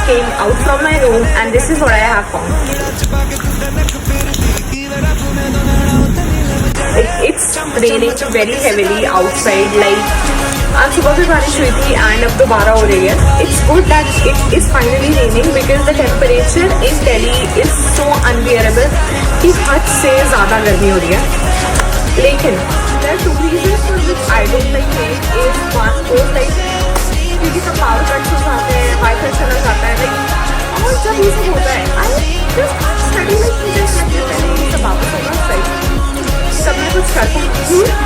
came out from my room and this is what I have found. It's raining very heavily outside. Like आज सुबह भी बारिश हुई थी and अब दोबारा हो रही है. It's good that it is finally raining because the temperature in Delhi is so unbearable कि हद से ज़्यादा गर्मी हो रही है. लेकिन there are two reasons for which I don't like rain. Is one is like क्योंकि सब पावर कट्स हो जाते हैं, वाईफाई चला जाता है, like और जब ये सब होता है I just can't study like this. सब वापस होना सही. सब मैं कुछ करता हूँ